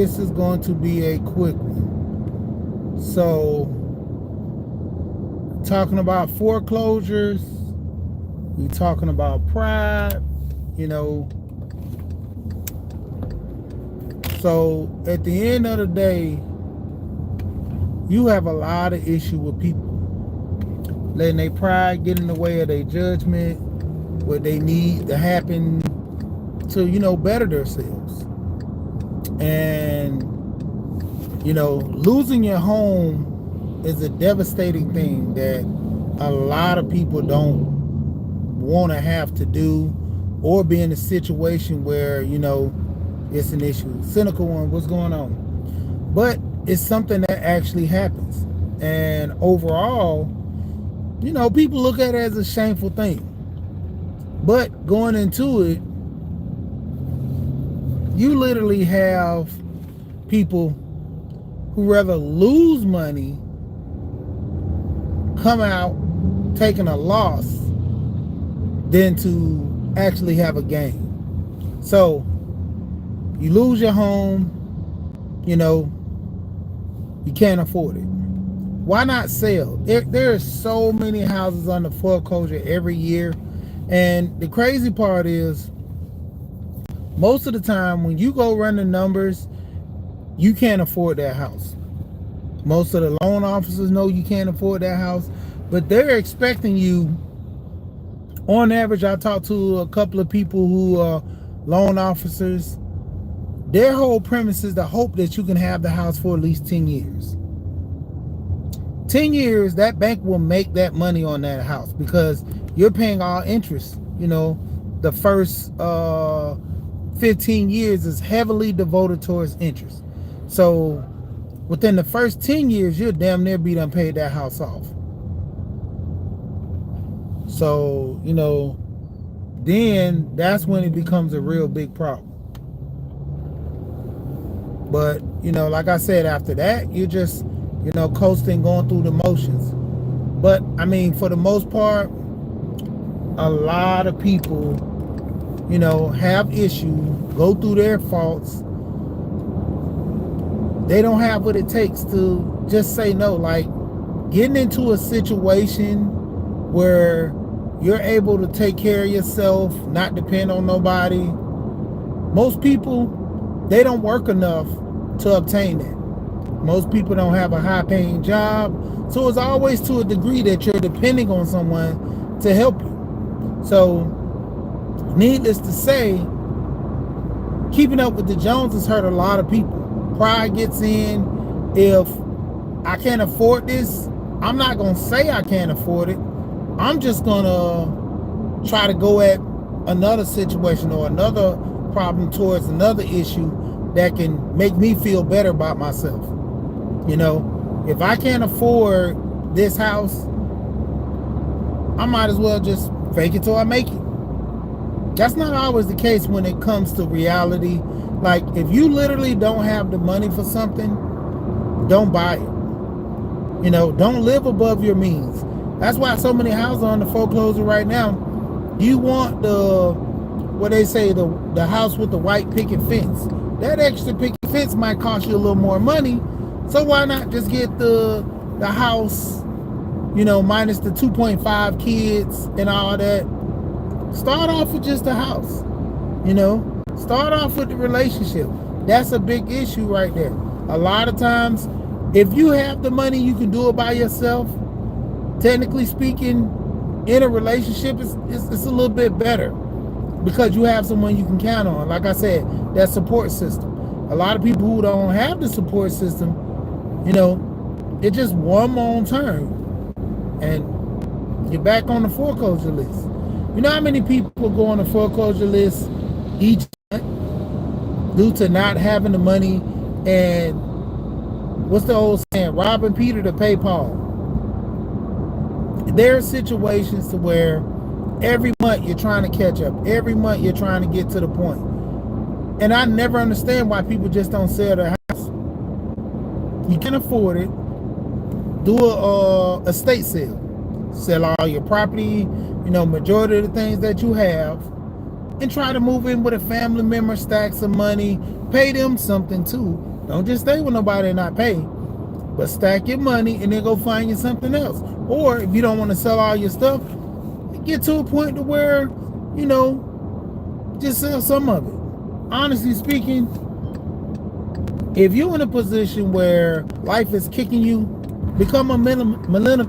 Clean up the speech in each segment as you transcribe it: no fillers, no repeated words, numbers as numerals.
This is going to be a quick one. So, talking about foreclosures, we talking about pride, you know. So, at the end of the day, you have a lot of issue with people letting their pride get in the way of their judgment, what they need to happen to, better themselves. And, losing your home is a devastating thing that a lot of people don't want to have to do, or be in a situation where, it's an issue. Cynical one, what's going on? But it's something that actually happens. And overall, people look at it as a shameful thing. But going into it, you literally have people who rather lose money, come out taking a loss, than to actually have a gain. So you lose your home, you can't afford it. Why not sell? There are so many houses under foreclosure every year. And the crazy part is, most of the time when you go run the numbers, you can't afford that house. Most of the loan officers know you can't afford that house, but they're expecting you. On average, I talked to a couple of people who are loan officers. Their whole premise is the hope that you can have the house for at least 10 years. 10 years, that bank will make that money on that house because you're paying all interest. The first 15 years is heavily devoted towards interest. So within the first 10 years, you'll damn near be done paid that house off. So, then that's when it becomes a real big problem. But, like I said, after that, you're just, coasting, going through the motions. But, for the most part, a lot of people, have issues, go through their faults. They don't have what it takes to just say no. Like, getting into a situation where you're able to take care of yourself, not depend on nobody. Most people, they don't work enough to obtain that. Most people don't have a high-paying job, so it's always to a degree that you're depending on someone to help you. So, needless to say, keeping up with the Joneses hurt a lot of people. Pride gets in. If I can't afford this, I'm not going to say I can't afford it. I'm just going to try to go at another situation or another problem towards another issue that can make me feel better about myself. If I can't afford this house, I might as well just fake it till I make it. That's not always the case when it comes to reality. Like, if you literally don't have the money for something, don't buy it. Don't live above your means. That's why so many houses are on the foreclosure right now. You want what they say, the house with the white picket fence. That extra picket fence might cost you a little more money. So why not just get the house, minus the 2.5 kids and all that. Start off with just the house. Start off with the relationship. That's a big issue right there. A lot of times, if you have the money, you can do it by yourself. Technically speaking, in a relationship, it's a little bit better because you have someone you can count on. Like I said, that support system. A lot of people who don't have the support system, it's just one more turn and you're back on the foreclosure list. You know how many people go on the foreclosure list each month due to not having the money? And what's the old saying? Robbing Peter to pay Paul. There are situations to where every month you're trying to catch up. Every month you're trying to get to the point. And I never understand why people just don't sell their house. You can afford it. Do a estate sale. Sell all your property, majority of the things that you have, and try to move in with a family member, stack some money, pay them something too, Don't just stay with nobody and not pay, but stack your money and then go find you something else. Or if you don't want to sell all your stuff, get to a point to where, you know, just sell some of it. Honestly speaking, if you're in a position where life is kicking you, become a minimalist.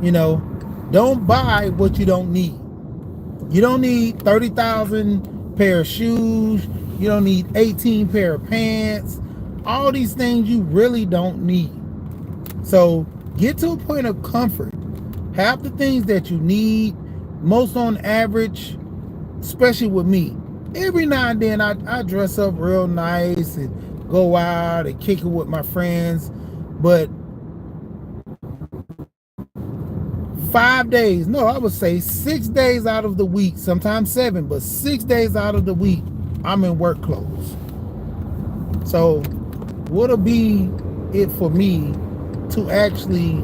You know, don't buy what you don't need. You don't need 30,000 pair of shoes. You don't need 18 pair of pants. All these things you really don't need. So get to a point of comfort. Have the things that you need. Most on average, especially with me, every now and then I dress up real nice and go out and kick it with my friends. But 5 days, no, I would say 6 days out of the week, sometimes 7, but 6 days out of the week, I'm in work clothes. So what'll be it for me to actually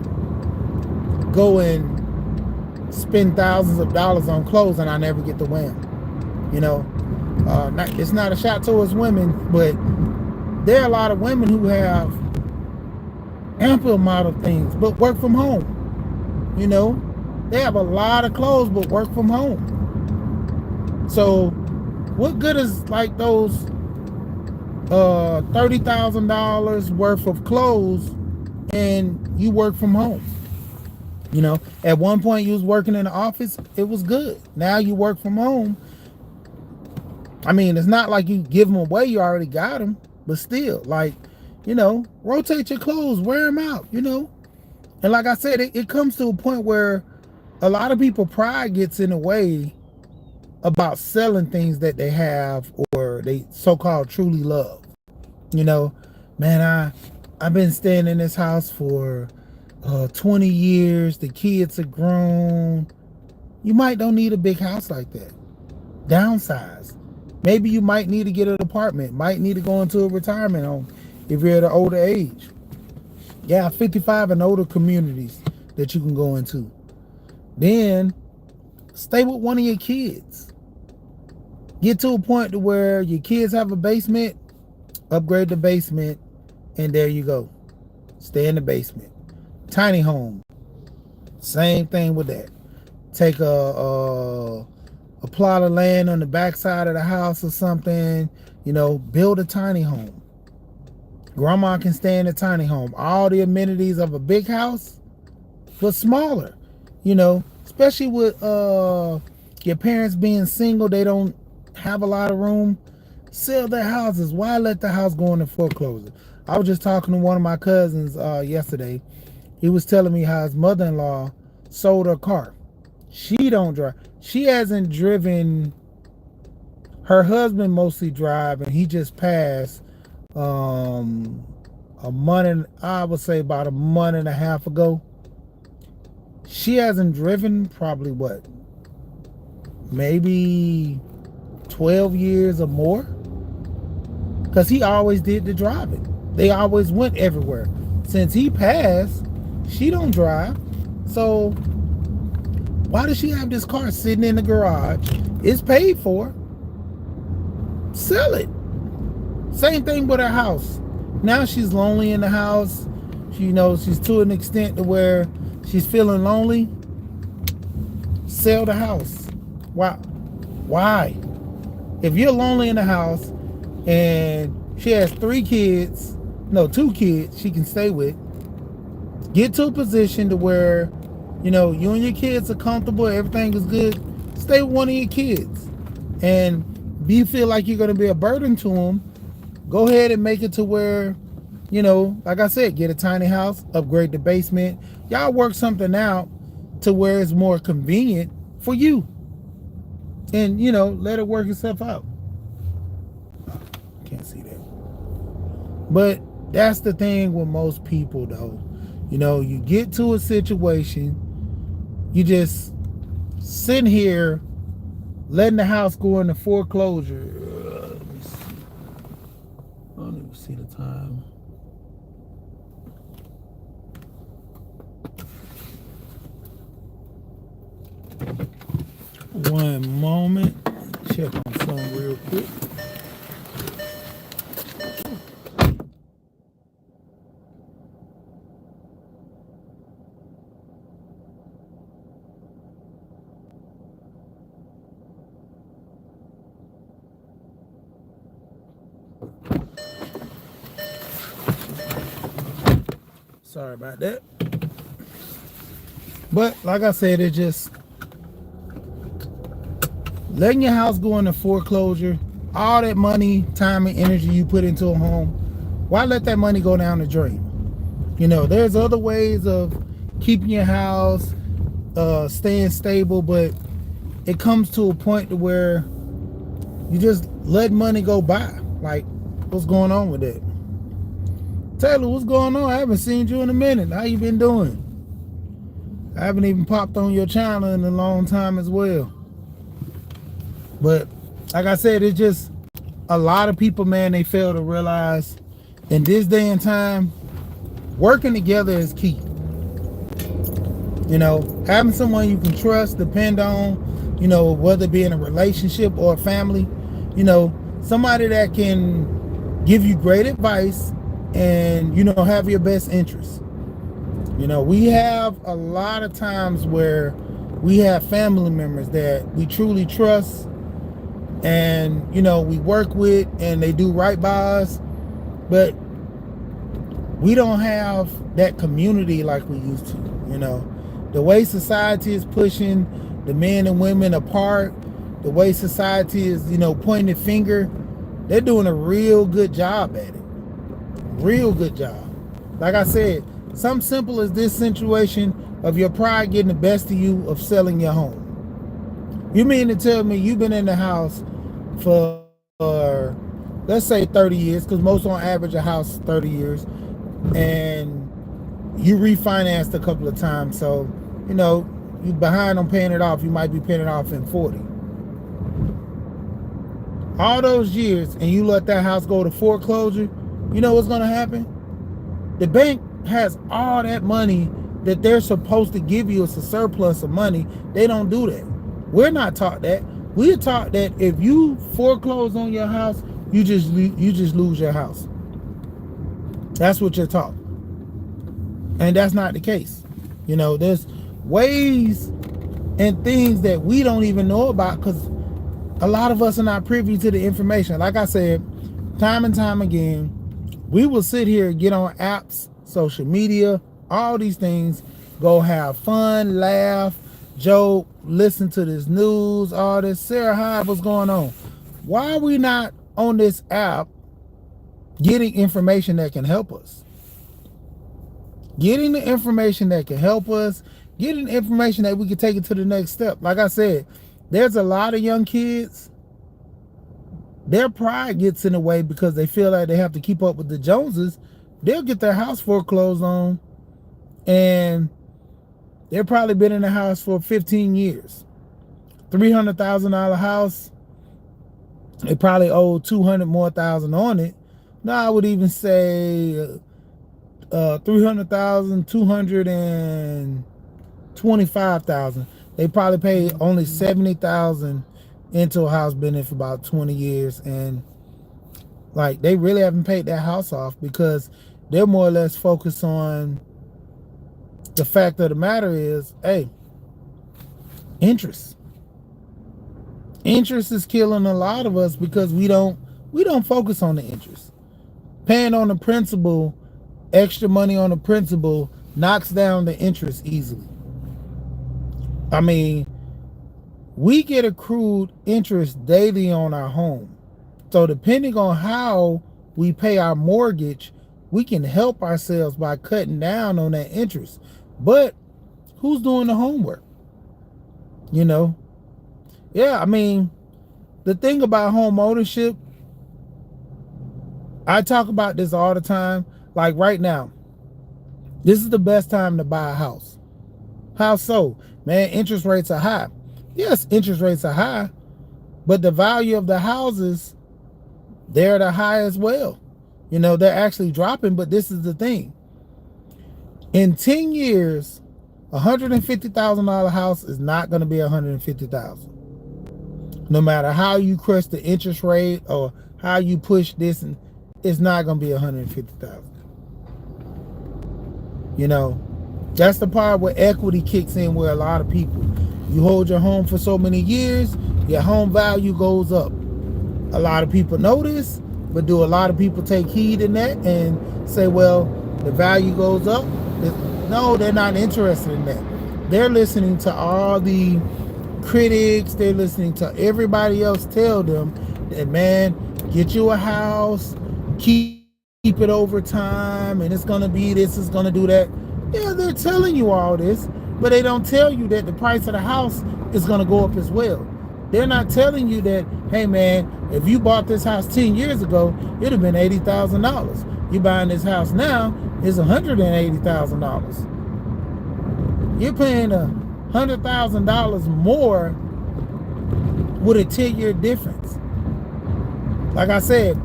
go and spend thousands of dollars on clothes and I never get to wear them? You know, it's not a shot towards women, but there are a lot of women who have ample amount of things but work from home. You know, they have a lot of clothes but work from home. So what good is like those $30,000 worth of clothes and you work from home? You know, at one point you was working in the office, it was good. Now you work from home. I mean, it's not like you give them away, you already got them, but still, like, you know, rotate your clothes, wear them out, you know. And like I said, it comes to a point where a lot of people, pride gets in the way about selling things that they have or they so-called truly love. You know, man, I've been staying in this house for 20 years. The kids are grown. You might don't need a big house like that. Downsize. Maybe you might need to get an apartment. Might need to go into a retirement home if you're at an older age. Yeah, 55 and older communities that you can go into. Then stay with one of your kids. Get to a point to where your kids have a basement, upgrade the basement, and there you go. Stay in the basement. Tiny home. Same thing with that. Take a plot of land on the backside of the house or something. You know, build a tiny home. Grandma can stay in a tiny home. All the amenities of a big house, but smaller. You know, especially with your parents being single, they don't have a lot of room. Sell their houses. Why let the house go into foreclosure? I was just talking to one of my cousins yesterday. He was telling me how his mother-in-law sold her car. She don't drive. She hasn't driven. Her husband mostly drive, and he just passed a month and I would say about a month and a half ago. She hasn't driven probably what, maybe 12 years or more, because he always did the driving. They always went everywhere. Since he passed, she don't drive. So why does she have this car sitting in the garage? It's paid for. Sell it. Same thing with her house. Now she's lonely in the house. She, you know, she's to an extent to where she's feeling lonely. Sell the house. Why? Why? If you're lonely in the house and she has 2 kids she can stay with, get to a position to where, you know, you and your kids are comfortable, everything is good. Stay with one of your kids. And if you feel like you're going to be a burden to them, go ahead and make it to where, you know, like I said, get a tiny house, upgrade the basement. Y'all work something out to where it's more convenient for you. And, you know, let it work itself out. Can't see that. But that's the thing with most people, though. You know, you get to a situation, you just sitting here letting the house go into foreclosure. Let me see. I don't even see the time. One moment. Check on something real quick. Sorry about that. But like I said, it's just letting your house go into foreclosure, all that money, time, and energy you put into a home, why let that money go down the drain? You know, there's other ways of keeping your house staying stable, but it comes to a point to where you just let money go by. Like, what's going on with that? Taylor, what's going on? I haven't seen you in a minute. How you been doing? I haven't even popped on your channel in a long time as well. But like I said, it's just a lot of people, man, they fail to realize in this day and time, working together is key. You know, having someone you can trust, depend on, you know, whether it be in a relationship or a family, you know, somebody that can give you great advice and, you know, have your best interests. You know, we have a lot of times where we have family members that we truly trust and, you know, we work with and they do right by us, but we don't have that community like we used to. You know, the way society is pushing the men and women apart, the way society is, you know, pointing the finger, they're doing a real good job at it. Real good job. Like I said, something simple as this situation of your pride getting the best of you of selling your home. You mean to tell me you've been in the house for let's say 30 years, because most on average a house is 30 years, and you refinanced a couple of times, so you know you're behind on paying it off. You might be paying it off in 40. All those years, and you let that house go to foreclosure, you know what's going to happen? The bank has all that money that they're supposed to give you as a surplus of money. They don't do that. We're not taught that. We're taught that if you foreclose on your house, you just lose your house. That's what you're taught. And that's not the case. You know, there's ways and things that we don't even know about because a lot of us are not privy to the information. Like I said, time and time again, we will sit here and get on apps, social media, all these things, go have fun, laugh, joke, listen to this news, all this. Sarah, hi, what's going on? Why are we not on this app getting information that can help us? Getting the information that can help us, getting the information that we can take it to the next step. Like I said, there's a lot of young kids, their pride gets in the way because they feel like they have to keep up with the Joneses. They'll get their house foreclosed on, and they've probably been in the house for 15 years. $300,000 house, they probably owe 200 more thousand on it. Now I would even say 300,000, 225,000. They probably paid only 70,000 into a house, been in for about 20 years, and like they really haven't paid that house off because they're more or less focused on the fact of the matter is, hey, interest is killing a lot of us because we don't focus on the interest. Paying on the principal, extra money on the principal knocks down the interest easily. I mean, we get accrued interest daily on our home. So depending on how we pay our mortgage, we can help ourselves by cutting down on that interest. But who's doing the homework? You know? Yeah, I mean, the thing about home ownership, I talk about this all the time. Like right now, this is the best time to buy a house. How so? Man, interest rates are high. Yes, interest rates are high, but the value of the houses, they're the high as well. You know, they're actually dropping, but this is the thing. In 10 years, $150,000 house is not going to be $150,000. No matter how you crush the interest rate or how you push this, and it's not going to be $150,000. You know, that's the part where equity kicks in, where a lot of people, you hold your home for so many years, your home value goes up. A lot of people know this, But do a lot of people take heed in that and say, well, the value goes up? No, they're not interested in that. They're listening to all the critics. They're listening to everybody else tell them that, man, get you a house, keep it over time, and it's going to be this, it's going to do that. Yeah, they're telling you all this, but they don't tell you that the price of the house is going to go up as well. They're not telling you that, hey man, if you bought this house 10 years ago, it'd have been $80,000. You buying this house now, it's $180,000. You're paying $100,000 more with a 10-year difference. Like I said,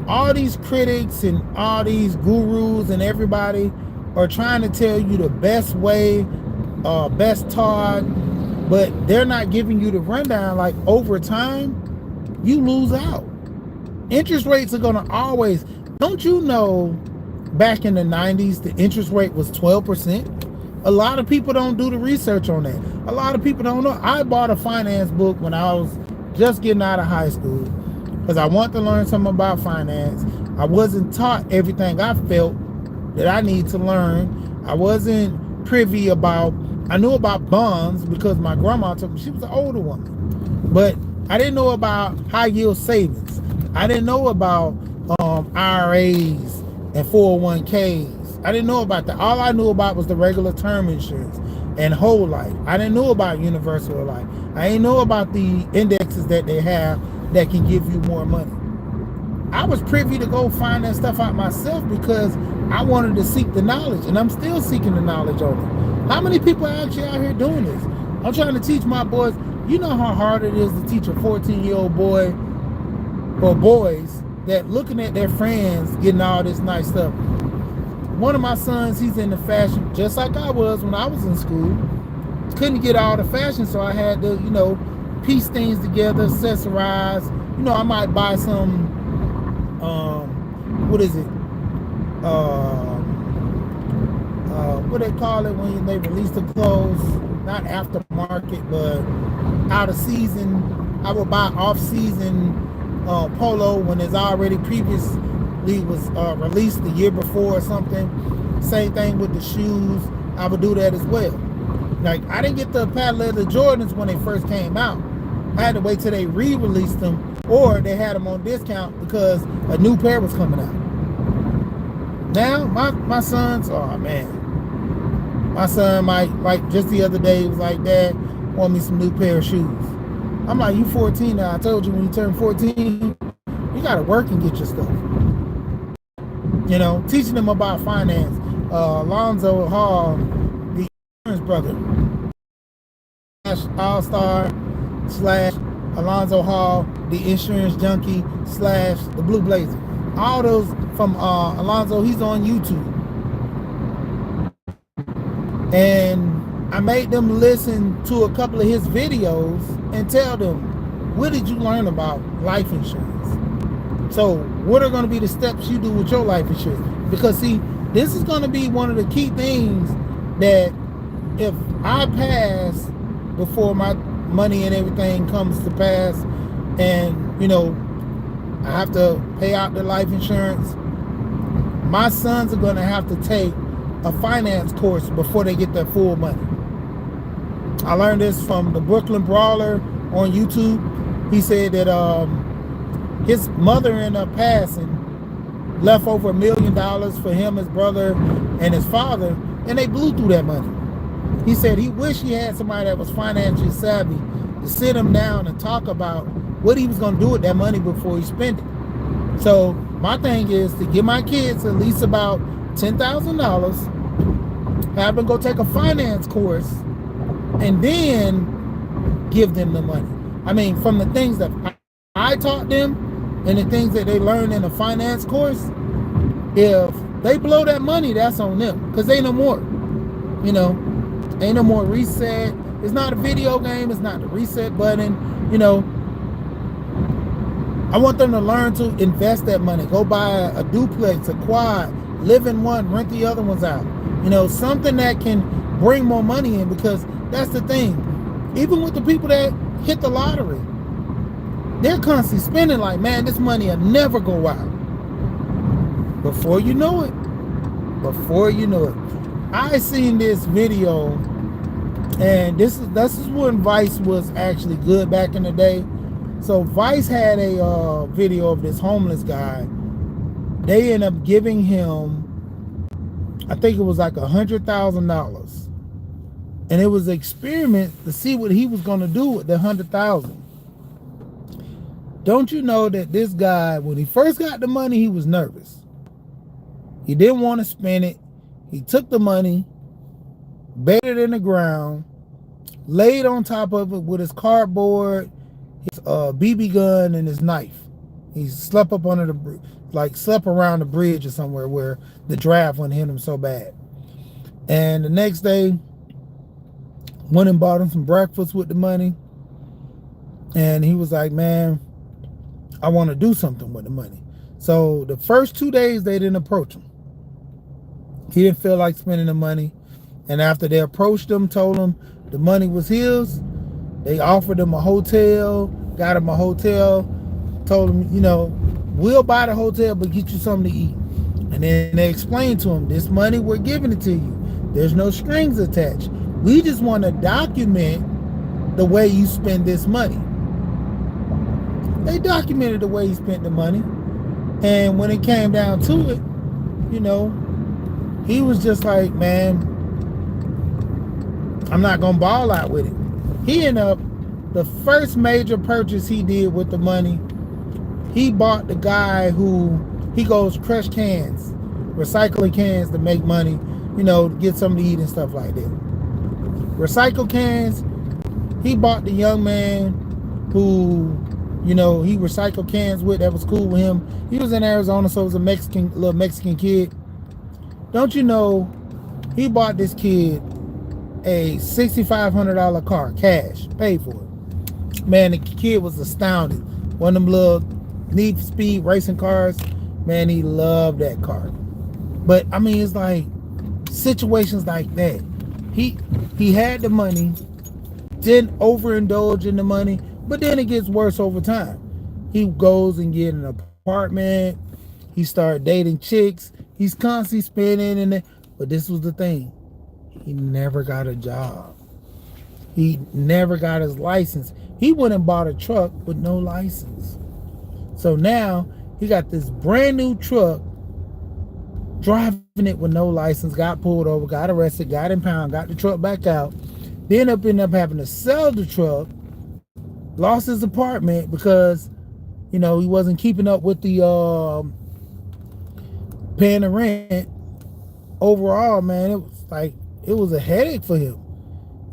all these critics and all these gurus and everybody are trying to tell you the best way, best taught, but they're not giving you the rundown. Like, over time, you lose out. Interest rates are going to always, don't you know, back in the 90s, the interest rate was 12%. A lot of people don't do the research on that. A lot of people don't know. I bought a finance book when I was just getting out of high school because I wanted to learn something about finance. I wasn't taught everything I felt that I need to learn. I wasn't privy about, I knew about bonds because my grandma told me, she was an older woman. But I didn't know about high yield savings. I didn't know about IRAs and 401ks. I didn't know about that. All I knew about was the regular term insurance and whole life. I didn't know about universal life. I didn't know about the indexes that they have that can give you more money. I was privy to go find that stuff out myself because I wanted to seek the knowledge, and I'm still seeking the knowledge on it. How many people are actually out here doing this? I'm trying to teach my boys. You know how hard it is to teach a 14-year-old boy or boys that looking at their friends getting all this nice stuff. One of my sons, he's into fashion just like I was when I was in school. Couldn't get all the fashion, so I had to, piece things together, accessorize. I might buy some, what is it? What they call it when they release the clothes? Not aftermarket, but out of season. I would buy off-season polo when it's already previously was released the year before or something. Same thing with the shoes. I would do that as well. Like, I didn't get the patent leather Jordans when they first came out. I had to wait till they re-released them, or they had them on discount because a new pair was coming out. Now, my sons, oh man. My son might, like just the other day, he was like, Dad, want me some new pair of shoes. I'm like, you 14 now. I told you when you turn 14, you got to work and get your stuff. Teaching them about finance. Alonzo Hall, the insurance brother, All-Star / Alonzo Hall, the insurance junkie / the Blue Blazer. All those from Alonzo, he's on YouTube. And I made them listen to a couple of his videos and tell them, what did you learn about life insurance? So what are going to be the steps you do with your life insurance? Because see, this is going to be one of the key things that if I pass before my money and everything comes to pass, and I have to pay out the life insurance, my sons are going to have to take a finance course before they get their full money. I learned this from the Brooklyn Brawler on YouTube. He said that his mother ended up passing, left over $1 million for him, his brother, and his father, and they blew through that money. He said he wished he had somebody that was financially savvy to sit him down and talk about what he was going to do with that money before he spent it. So my thing is to give my kids at least about $10,000, have them go take a finance course, and then give them the money. I mean, from the things that I taught them and the things that they learned in a finance course, if they blow that money, that's on them, because ain't no more. Ain't no more reset. It's not a video game. It's not the reset button. I want them to learn to invest that money. Go buy a duplex, a quad, live in one, rent the other ones out. Something that can bring more money in, because that's the thing. Even with the people that hit the lottery, They're constantly spending like, man, this money will never go out. Before you know it, I seen this video, and this is when Vice was actually good back in the day. So Vice had a video of this homeless guy. They end up giving him, I think it was like $100,000, and it was an experiment to see what he was going to do with the $100,000. Don't you know that this guy, when he first got the money, he was nervous. He didn't want to spend it. He took the money, buried it in the ground, laid on top of it with his cardboard, his BB gun, and his knife. He slept up under the, like slept around the bridge or somewhere where the draft wouldn't hit him so bad. And the next day, went and bought him some breakfast with the money. And he was like, man, I want to do something with the money. So the first 2 days, they didn't approach him. He didn't feel like spending the money. And after they approached him, told him the money was his, they offered him a hotel, got him a hotel, told him, you know, we'll buy the hotel, but get you something to eat. And then they explained to him, this money, we're giving it to you. There's no strings attached. We just want to document the way you spend this money. They documented the way he spent the money. And when it came down to it, you know, he was just like, man, I'm not going to ball out with it. He ended up, the first major purchase he did with the money, he bought the guy who, he goes crush cans, recycling cans to make money, you know, to get something to eat and stuff like that. Recycle cans, he bought the young man who, you know, he recycled cans with, that was cool with him. He was in Arizona, so it was a little Mexican kid. Don't you know, he bought this kid a $6,500 car, cash, paid for it. Man, the kid was astounded. One of them little Need for Speed racing cars, man, he loved that car. But I mean, it's like situations like that. He had the money, didn't overindulge in the money, but then it gets worse over time. He goes and get an apartment. He started dating chicks. He's constantly spending, but this was the thing. He never got a job. He never got his license. He went and bought a truck with no license. So now he got this brand new truck, driving it with no license, got pulled over, got arrested, got impounded, got the truck back out. Then ended up having to sell the truck, lost his apartment because, you know, he wasn't keeping up with the paying the rent. Overall, man, it was a headache for him.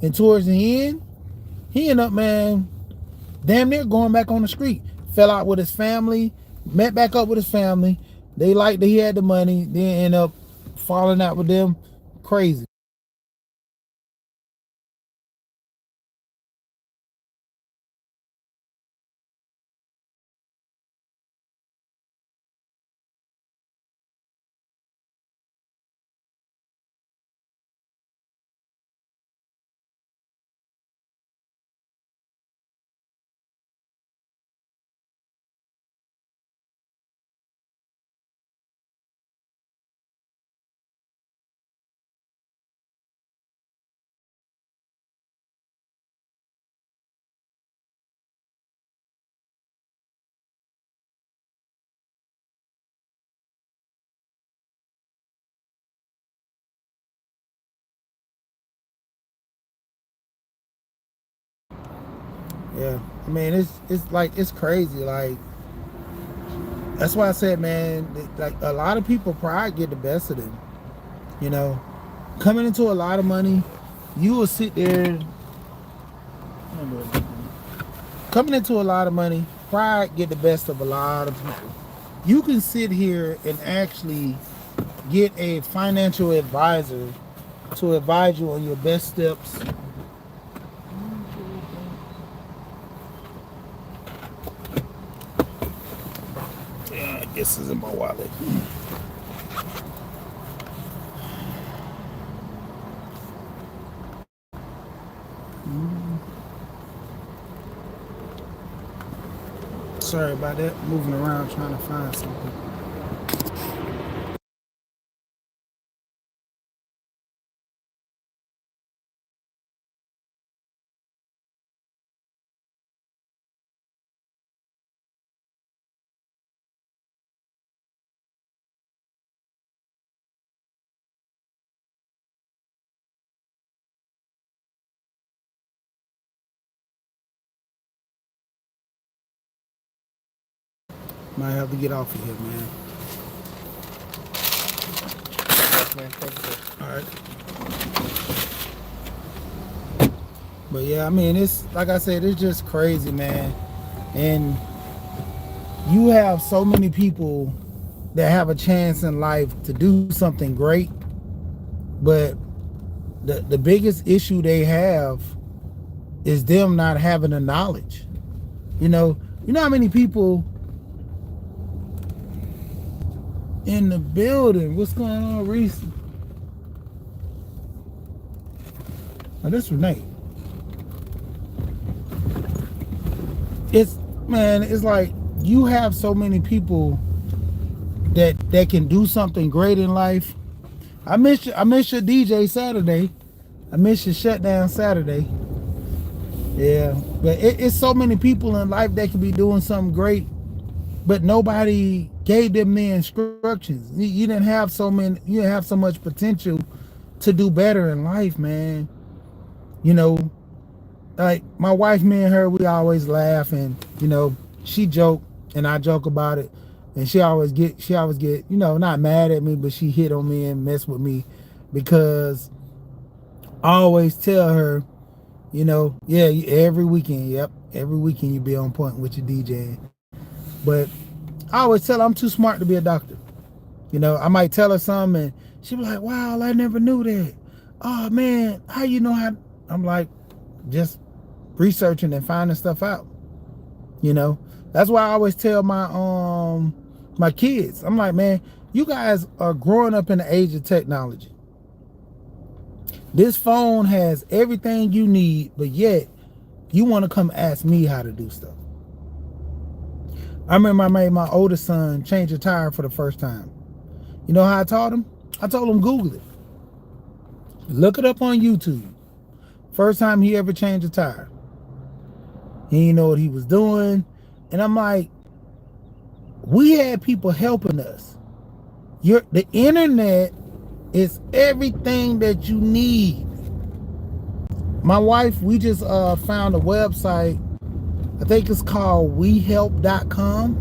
And towards the end, he ended up, man, damn near going back on the street. Fell out with his family, met back up with his family. They liked that he had the money, then end up falling out with them. Crazy. Yeah, I mean, it's crazy. Like, that's why I said, man, like a lot of people, pride get the best of them. You know, coming into a lot of money, you will sit there. Coming into a lot of money, pride get the best of a lot of people. You can sit here and actually get a financial advisor to advise you on your best steps. Yeah, I guess it's in my wallet. Sorry about that. Moving around trying to find something. Might have to get off of here, man. Yes, man. Thank you, sir. All right. But yeah, I mean, it's like I said, it's just crazy, man. And you have so many people that have a chance in life to do something great, but the biggest issue they have is them not having the knowledge. You know, you know how many people in the building? What's going on, Reese? Oh, this Renee. It's man, it's like you have so many people that can do something great in life. I miss your DJ Saturday. I miss your shutdown Saturday. Yeah, but it's so many people in life that can be doing something great, but nobody gave them the instructions. You didn't have so many. You didn't have so much potential to do better in life, man. You know, like my wife, me and her, we always laugh, and she joke and I joke about it, and she always get not mad at me, but she hit on me and mess with me because I always tell her, yeah, every weekend, yep, every weekend you be on point with your DJing. But I always tell her I'm too smart to be a doctor. I might tell her something and she be like, wow, I never knew that. Oh man, how you know how? I'm like, just researching and finding stuff out. You know, that's why I always tell my kids, I'm like, man, you guys are growing up in the age of technology. This phone has everything you need, but yet you want to come ask me how to do stuff. I remember I made my oldest son change a tire for the first time. You know how I taught him? I told him Google it. Look it up on YouTube. First time he ever changed a tire. He didn't know what he was doing. And I'm like, we had people helping us. The internet is everything that you need. My wife, we just found a website. I think it's called wehelp.com.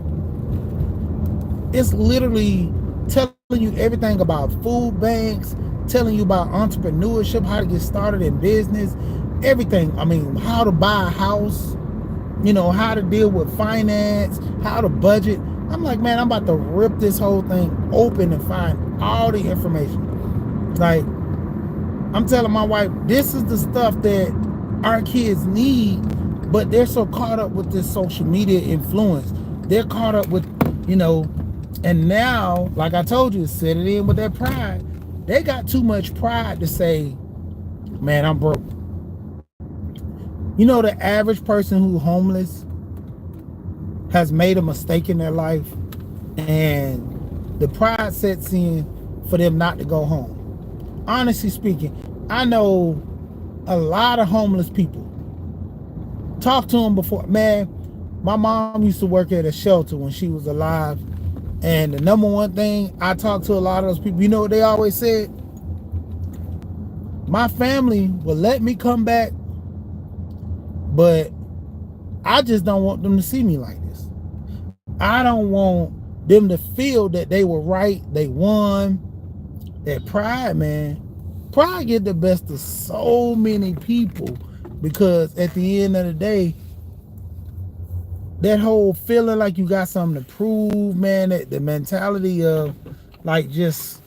It's literally telling you everything about food banks, telling you about entrepreneurship, how to get started in business, everything. I mean, how to buy a house, how to deal with finance, how to budget. I'm like, man, I'm about to rip this whole thing open and find all the information. Like, I'm telling my wife, this is the stuff that our kids need, but they're so caught up with this social media influence. They're caught up with, and now, like I told you, set it in with their pride. They got too much pride to say, man, I'm broke. The average person who's homeless has made a mistake in their life, and the pride sets in for them not to go home. Honestly speaking, I know a lot of homeless people. Talk to them before. Man, my mom used to work at a shelter when she was alive, and the number one thing I talked to a lot of those people, you know what they always said? My family will let me come back, but I just don't want them to see me like this. I don't want them to feel that they were right, they won. That pride, man. Pride get the best of so many people because at the end of the day, that whole feeling like you got something to prove, man, that the mentality of like just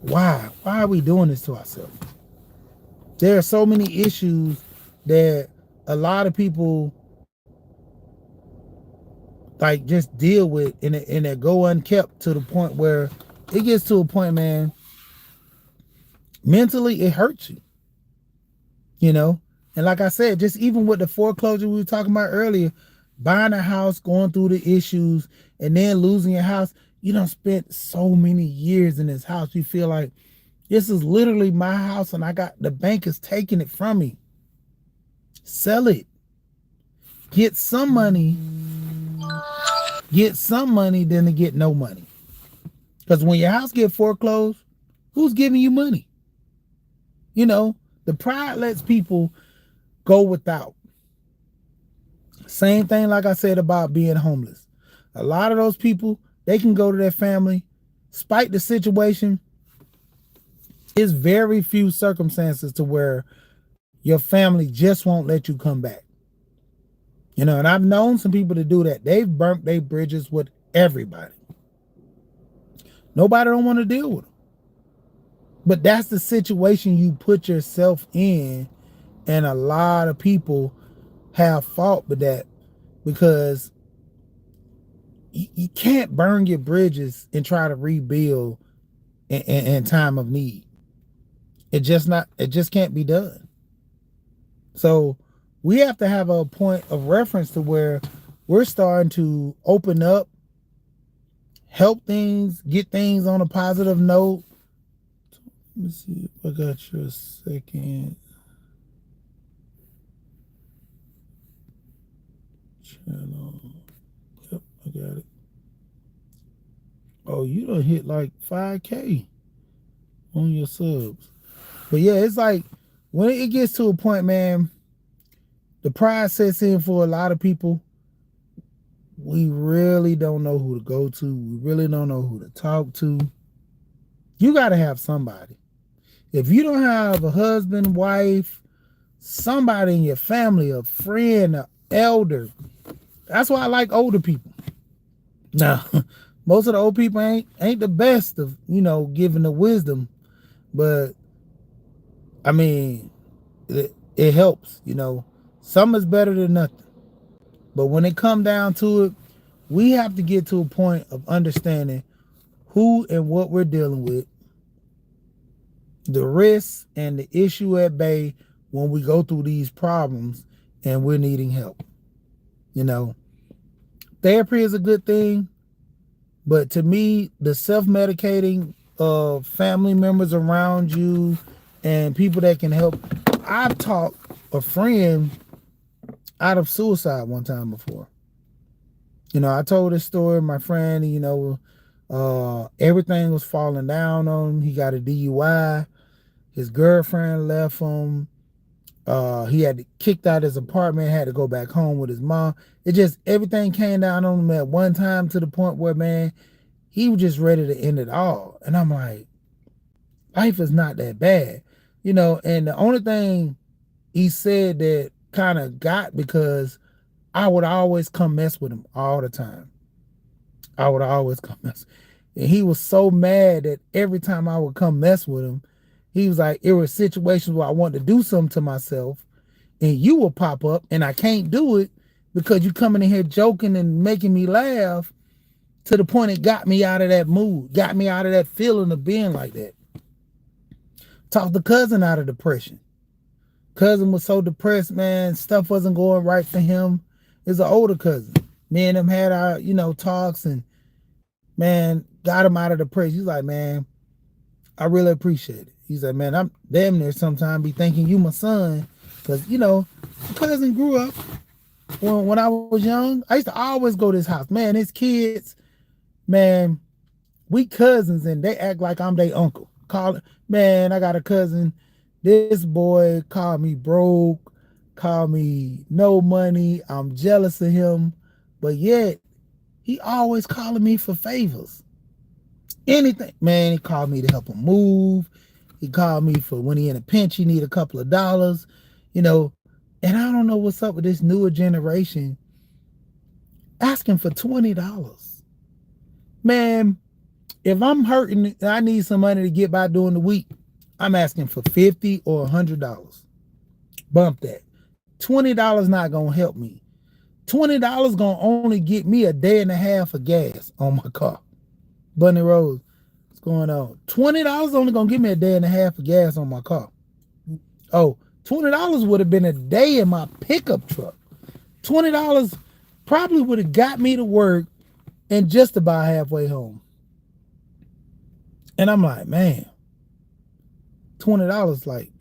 why are we doing this to ourselves? There are so many issues that a lot of people like just deal with and that go unkept to the point where it gets to a point, man, mentally it hurts you. And like I said, just even with the foreclosure we were talking about earlier, buying a house, going through the issues, and then losing your house. You don't spend so many years in this house. You feel like this is literally my house, and I got the bank is taking it from me. Sell it. Get some money. Get some money than to get no money. Because when your house get foreclosed, who's giving you money? You know, the pride lets people go without. Same thing like I said about being homeless. A lot of those people, they can go to their family, spite the situation. It's very few circumstances to where your family just won't let you come back. You know, and I've known some people to do that. They've burnt their bridges with everybody. Nobody don't want to deal with them. But that's the situation you put yourself in, and a lot of people have fault with that because you can't burn your bridges and try to rebuild in time of need. It just can't be done. So we have to have a point of reference to where we're starting to open up, help things, get things on a positive note. Let me see if I got your second channel. Yep, I got it. Oh, you done hit like 5K on your subs. But yeah, it's like when it gets to a point, man, the pride sets in for a lot of people. We really don't know who to go to. We really don't know who to talk to. You got to have somebody. If you don't have a husband, wife, somebody in your family, a friend, an elder, that's why I like older people. Now, most of the old people ain't the best of, giving the wisdom, but I mean, it helps, Some is better than nothing. But when it come down to it, we have to get to a point of understanding who and what we're dealing with, the risks and the issue at bay when we go through these problems and we're needing help. Therapy is a good thing, but to me, the self-medicating of family members around you and people that can help. I've talked a friend out of suicide one time before. I told this story, my friend, everything was falling down on him. He got a DUI. His girlfriend left him. He had kicked out his apartment, had to go back home with his mom. Everything came down on him at one time to the point where, man, he was just ready to end it all. And I'm like, life is not that bad. And the only thing he said that kind of got, because I would always come mess with him all the time. I would always come mess. And he was so mad that every time I would come mess with him, he was like, there were situations where I wanted to do something to myself and you will pop up and I can't do it because you coming in here joking and making me laugh, to the point it got me out of that mood, got me out of that feeling of being like that. Talked the cousin out of depression. Cousin was so depressed, man. Stuff wasn't going right for him. It's an older cousin. Me and him had our, talks, and man, got him out of depression. He's like, man, I really appreciate it. He said, man, I'm damn near sometimes be thinking you my son. Because, cousin grew up when I was young. I used to always go to his house. Man, his kids, man, we cousins, and they act like I'm their uncle. Man, I got a cousin. This boy called me broke, called me no money. I'm jealous of him. But yet, he always calling me for favors. Anything. Man, he called me to help him move. He called me for when he in a pinch, he need a couple of dollars, And I don't know what's up with this newer generation asking for $20. Man, if I'm hurting and I need some money to get by during the week, I'm asking for $50 or $100. Bump that. $20 not gonna help me. $20 gonna only get me a day and a half of gas on my car. Bunny Rose, what's going on? $20 only gonna give me a day and a half of gas on my car. Oh, $20 would have been a day in my pickup truck. $20 probably would have got me to work and just about halfway home. And I'm like, man, $20, like,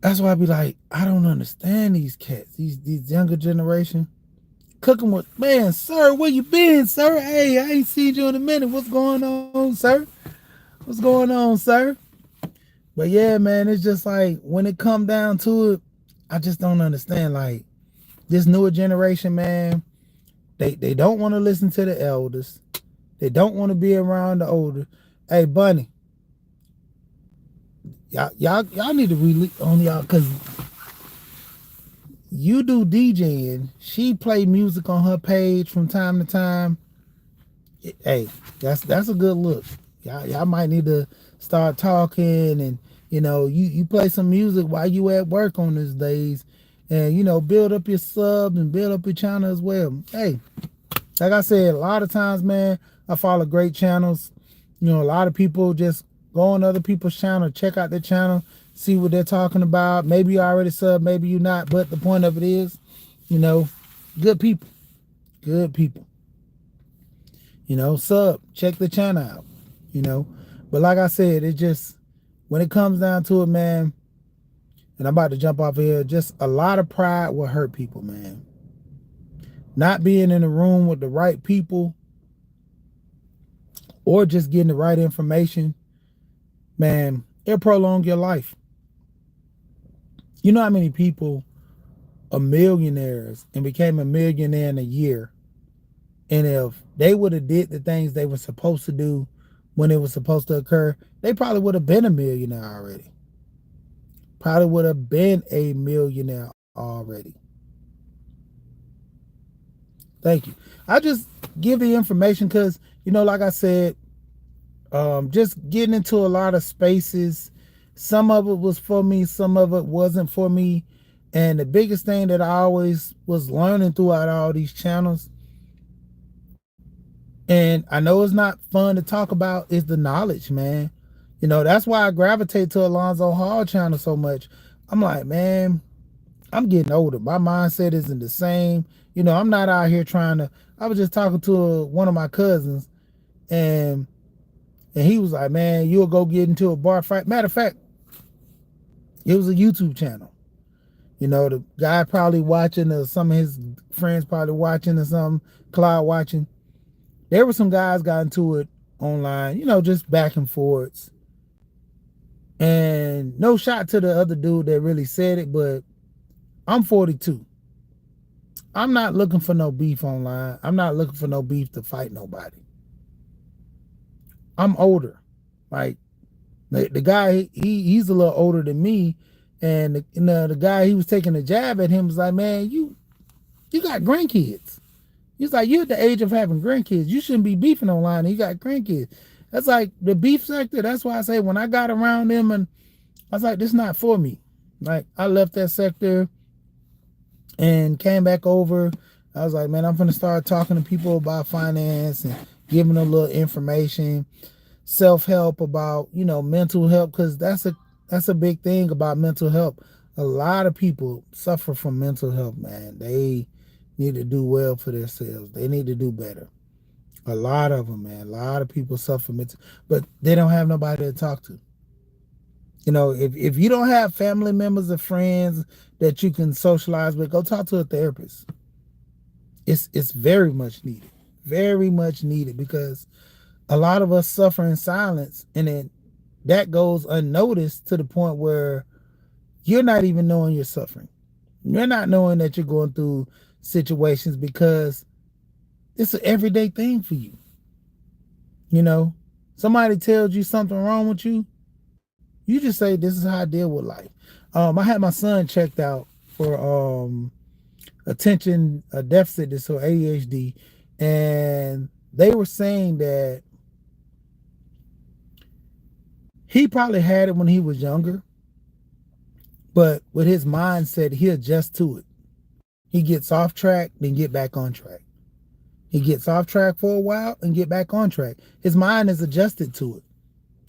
that's why I be like, I don't understand these cats, these younger generation. Cooking with, man, sir, where you been, sir? Hey, I ain't seen you in a minute. What's going on, sir? What's going on, sir? But yeah, man, it's just like when it come down to it, I just don't understand. Like this newer generation, man, they don't want to listen to the elders. They don't want to be around the older. Hey, Bunny, y'all need to release on y'all because you do DJing. She play music on her page from time to time. Hey, that's a good look. Y'all might need to start talking and you play some music while you at work on these days and build up your subs and build up your channel as well. Hey, like I said, a lot of times, man, I follow great channels. A lot of people just go on other people's channel, check out their channel, see what they're talking about. Maybe you already sub, maybe you not, but the point of it is, good people. Good people. Sub, check the channel out, But like I said, it just, when it comes down to it, man, and I'm about to jump off here, just a lot of pride will hurt people, man. Not being in a room with the right people or just getting the right information, man, it'll prolong your life. You know how many people are millionaires and became a millionaire in a year, and if they would have did the things they were supposed to do when it was supposed to occur, they probably would have been a millionaire already. Probably would have been a millionaire already. Thank you. I just give the information because, like I said, just getting into a lot of spaces. Some of it was for me, some of it wasn't for me. And the biggest thing that I always was learning throughout all these channels, and I know it's not fun to talk about, is the knowledge, man. That's why I gravitate to Alonzo Hall channel so much. I'm like, man, I'm getting older. My mindset isn't the same. I'm not out here trying to. I was just talking to one of my cousins, and he was like, man, you'll go get into a bar fight. Matter of fact, it was a YouTube channel. The guy probably watching, or some of his friends probably watching, or something, Cloud watching. There were some guys got into it online, just back and forths. And no shot to the other dude that really said it, but I'm 42. I'm not looking for no beef online. I'm not looking for no beef to fight nobody. I'm older. Like the guy, he's a little older than me, and the guy he was taking a jab at him was like, man, you got grandkids. He's like, you're at the age of having grandkids. You shouldn't be beefing online. And you got grandkids. That's like the beef sector. That's why I say when I got around them, and I was like, this is not for me. Like I left that sector and came back over. I was like, man, I'm gonna start talking to people about finance and giving them a little information, self-help about, mental health, because that's a big thing about mental health. A lot of people suffer from mental health, man. They need to do well for themselves. They need to do better. A lot of them, man. A lot of people suffer mental, but they don't have nobody to talk to. If you don't have family members or friends that you can socialize with, go talk to a therapist. It's very much needed. Very much needed, because a lot of us suffer in silence, and then that goes unnoticed to the point where you're not even knowing you're suffering. You're not knowing that you're going through situations because it's an everyday thing for you. Somebody tells you something wrong with you, you just say, this is how I deal with life. I had my son checked out for attention deficit disorder, ADHD, and they were saying that he probably had it when he was younger, but with his mindset, he adjusts to it. He gets off track, then get back on track. He gets off track for a while and get back on track. His mind is adjusted to it,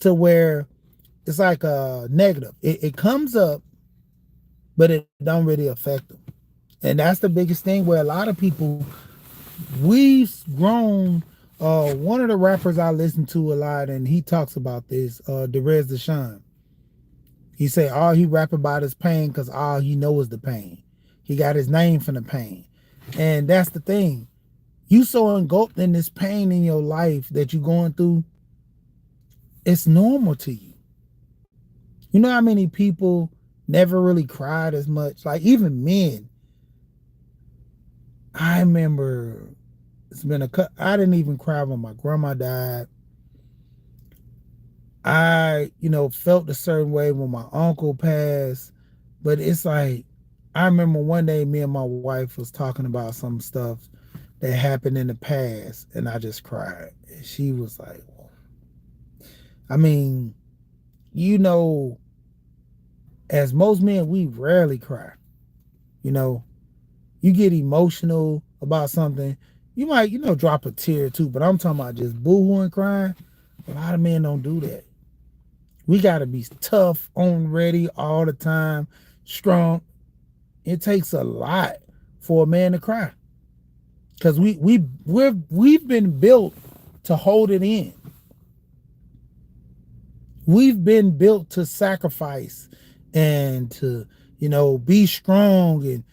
to where it's like a negative. It comes up, but it don't really affect him. And that's the biggest thing where a lot of people, we've grown. One of the rappers I listen to a lot, and he talks about this, Derez Deshawn. He say all he rap about is pain because all he know is the pain. He got his name from the pain. And that's the thing. You so engulfed in this pain in your life that you're going through, it's normal to you. You know how many people never really cried as much? Like even men. I remember I didn't even cry when my grandma died. I, felt a certain way when my uncle passed. But it's like, I remember one day me and my wife was talking about some stuff that happened in the past, and I just cried. And she was like, well, I mean, as most men, we rarely cry. You get emotional about something, you might, drop a tear too, but I'm talking about just boo-hooing crying. A lot of men don't do that. We got to be tough, on ready all the time, strong. It takes a lot for a man to cry because we've been built to hold it in. We've been built to sacrifice and to, be strong and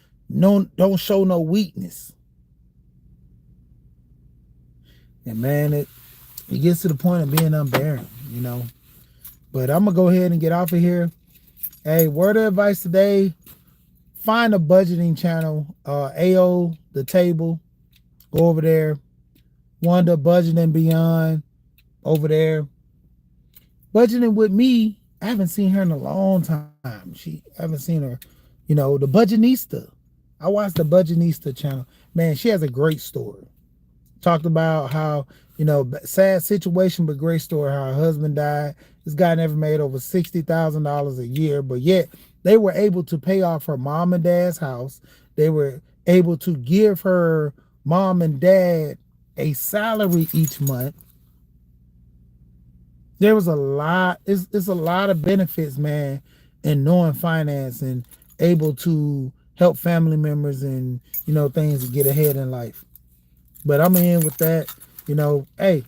don't show no weakness. And man, it gets to the point of being unbearable, But I'm gonna go ahead and get off of here. Hey, word of advice today: find a budgeting channel, AO the table. Go over there. Wanda Budget and Beyond over there. Budgeting with me. I haven't seen her in a long time. I haven't seen her. The Budgetnista. I watched the Budgetnista channel. Man, she has a great story. Talked about how, sad situation, but great story, how her husband died. This guy never made over $60,000 a year, but yet they were able to pay off her mom and dad's house. They were able to give her mom and dad a salary each month. There was a lot, it's a lot of benefits, man, in knowing finance and able to help family members and, things to get ahead in life. But I'm in with that, hey,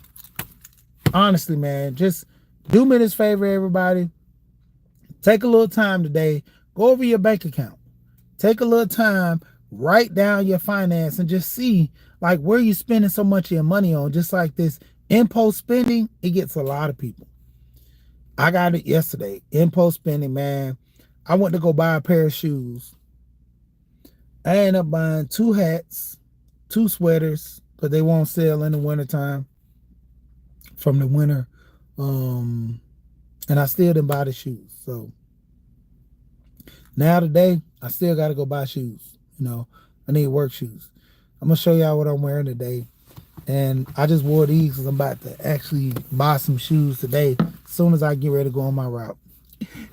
honestly, man, just do me this favor, everybody. Take a little time today, go over your bank account. Take a little time, write down your finance and just see like where you're spending so much of your money on. Just like this impulse spending, it gets a lot of people. I got it yesterday. Impulse spending, man. I went to go buy a pair of shoes. I ended up buying 2 hats, 2 sweaters, because they won't sell in the wintertime from the winter. And I still didn't buy the shoes. So now today, I still got to go buy shoes. I need work shoes. I'm going to show y'all what I'm wearing today. And I just wore these because I'm about to actually buy some shoes today as soon as I get ready to go on my route.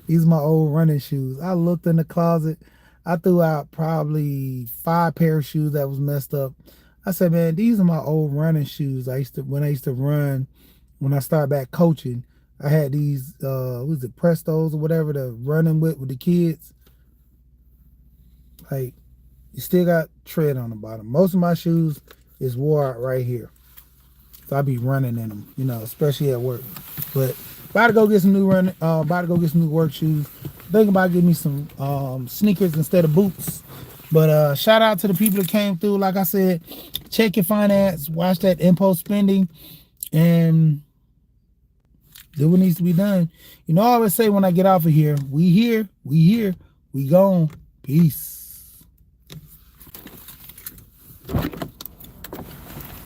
These are my old running shoes. I looked in the closet. I threw out probably 5 pair of shoes that was messed up. I said, man, these are my old running shoes. When I used to run, when I started back coaching, I had these, Prestos or whatever, the running with the kids. Like, you still got tread on the bottom. Most of my shoes is wore out right here. So I be running in them, especially at work. But about to go get some new work shoes. Thinking about getting me some sneakers instead of boots. But shout out to the people that came through. Like I said, check your finance, watch that impulse spending, and do what needs to be done. I always say when I get off of here, we here, we gone. Peace.